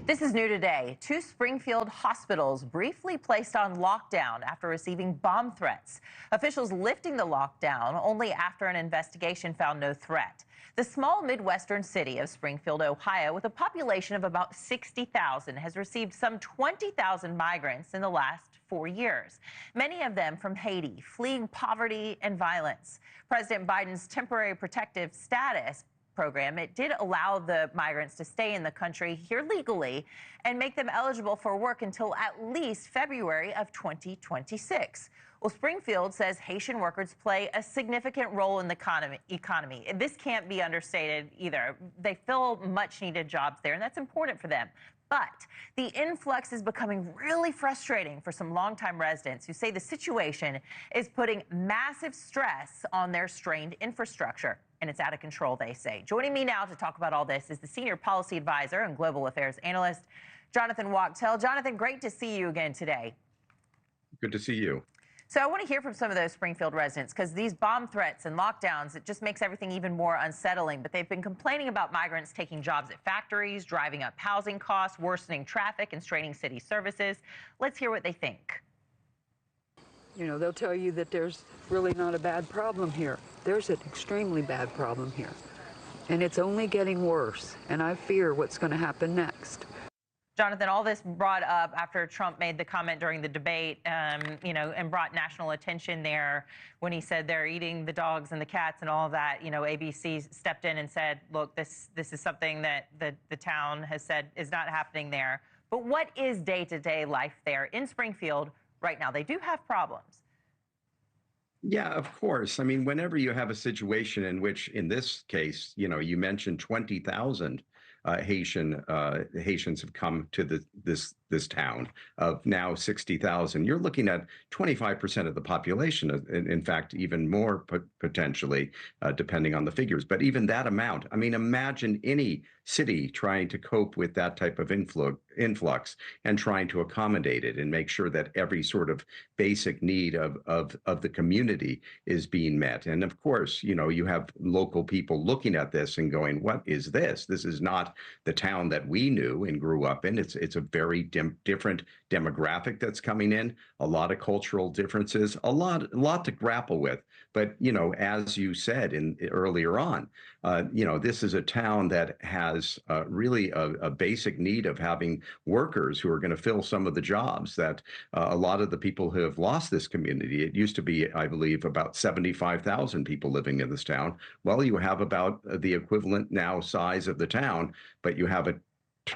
This is new today. Two Springfield hospitals briefly placed on lockdown after receiving bomb threats. Officials lifting the lockdown only after an investigation found no threat. The small Midwestern city of Springfield, Ohio, with a population of about 60,000, has received some 20,000 migrants in the last 4 years, many of them from Haiti, fleeing poverty and violence. President Biden's temporary protective status program, it did allow the migrants to stay in the country here legally and make them eligible for work until at least February of 2026. Well, Springfield says Haitian workers play a significant role in the economy. This can't be understated either. They fill much needed jobs there, and that's important for them. But the influx is becoming really frustrating for some longtime residents who say the situation is putting massive stress on their strained infrastructure. And it's out of control, they say. Joining me now to talk about all this is the Senior Policy Advisor and Global Affairs Analyst, Jonathan Wachtel. Jonathan, great to see you again today. Good to see you. So I want to hear from some of those Springfield residents, because these bomb threats and lockdowns, it just makes everything even more unsettling. But they've been complaining about migrants taking jobs at factories, driving up housing costs, worsening traffic, and straining city services. Let's hear what they think. You know, they'll tell you that there's really not a bad problem here. There's an extremely bad problem here. And it's only getting worse. And I fear what's going to happen next. Jonathan, all this brought up after Trump made the comment during the debate, and brought national attention there when he said they're eating the dogs and the cats and all of that. You know, ABC stepped in and said, look, this is something that the town has said is not happening there. But what is day-to-day life there in Springfield right now? They do have problems. Yeah, of course. I mean, whenever you have a situation in which, in this case, you mentioned 20,000 Haitians have come to this town of now 60,000. You're looking at 25% of the population, in fact, even more potentially, depending on the figures. But even that amount, I mean, imagine any city trying to cope with that type of influx and trying to accommodate it and make sure that every sort of basic need of the community is being met. And of course, you have local people looking at this and going, what is this? This is not the town that we knew and grew up in. It's a very different demographic that's coming in, a lot of cultural differences, a lot to grapple with. But, as you said earlier on, this is a town that has really a basic need of having workers who are going to fill some of the jobs that a lot of the people who have lost this community. It used to be, I believe, about 75,000 people living in this town. Well, you have about the equivalent now size of the town, but you have a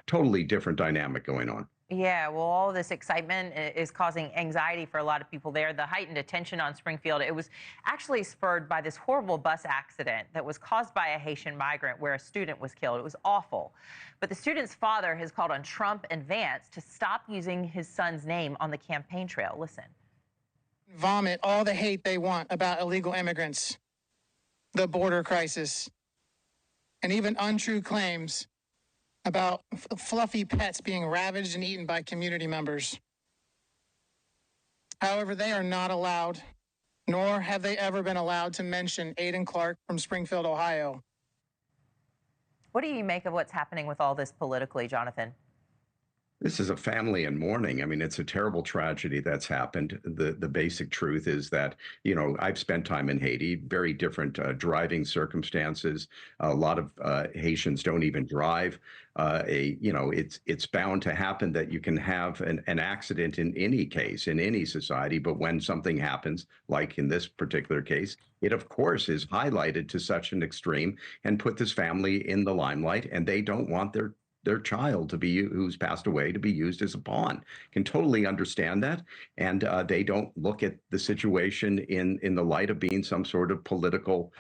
totally different dynamic going on. Yeah, well, all this excitement is causing anxiety for a lot of people there. The heightened attention on Springfield, it was actually spurred by this horrible bus accident that was caused by a Haitian migrant where a student was killed. It was awful. But the student's father has called on Trump and Vance to stop using his son's name on the campaign trail. Listen. Vomit all the hate they want about illegal immigrants, the border crisis, and even untrue claims about fluffy pets being ravaged and eaten by community members. However, they are not allowed, nor have they ever been allowed, to mention Aiden Clark from Springfield, Ohio. What do you make of what's happening with all this politically, Jonathan? This is a family in mourning. I mean, it's a terrible tragedy that's happened. The basic truth is that, I've spent time in Haiti, very different driving circumstances. A lot of Haitians don't even drive. It's bound to happen that you can have an accident in any case, in any society. But when something happens, like in this particular case, it, of course, is highlighted to such an extreme and put this family in the limelight, and they don't want their child who's passed away to be used as a pawn. Can totally understand that. And they don't look at the situation in the light of being some sort of political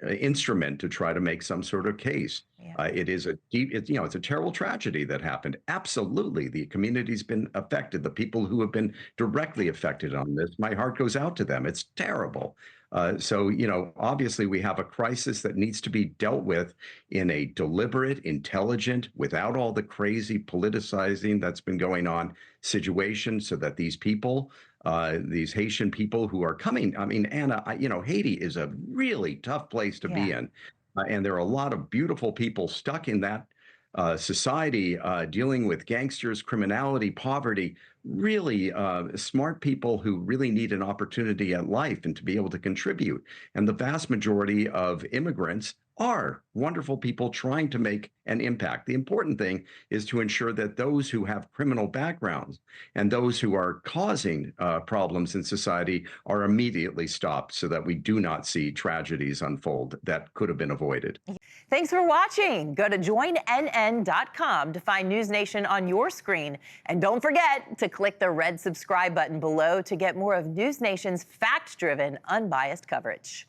instrument to try to make some sort of case. Yeah. It's a terrible tragedy that happened. Absolutely. The community's been affected. The people who have been directly affected on this, my heart goes out to them. It's terrible. So, obviously we have a crisis that needs to be dealt with in a deliberate, intelligent, without all the crazy politicizing that's been going on situation, so that these people, these Haitian people who are coming, I mean, Anna, Haiti is a really tough place to be in. And there are a lot of beautiful people stuck in that society dealing with gangsters, criminality, poverty, really smart people who really need an opportunity at life and to be able to contribute. And the vast majority of immigrants are wonderful people trying to make an impact. The important thing is to ensure that those who have criminal backgrounds and those who are causing problems in society are immediately stopped so that we do not see tragedies unfold that could have been avoided. Thanks for watching. Go to joinnn.com to find News Nation on your screen. And don't forget to click the red subscribe button below to get more of News Nation's fact-driven, unbiased coverage.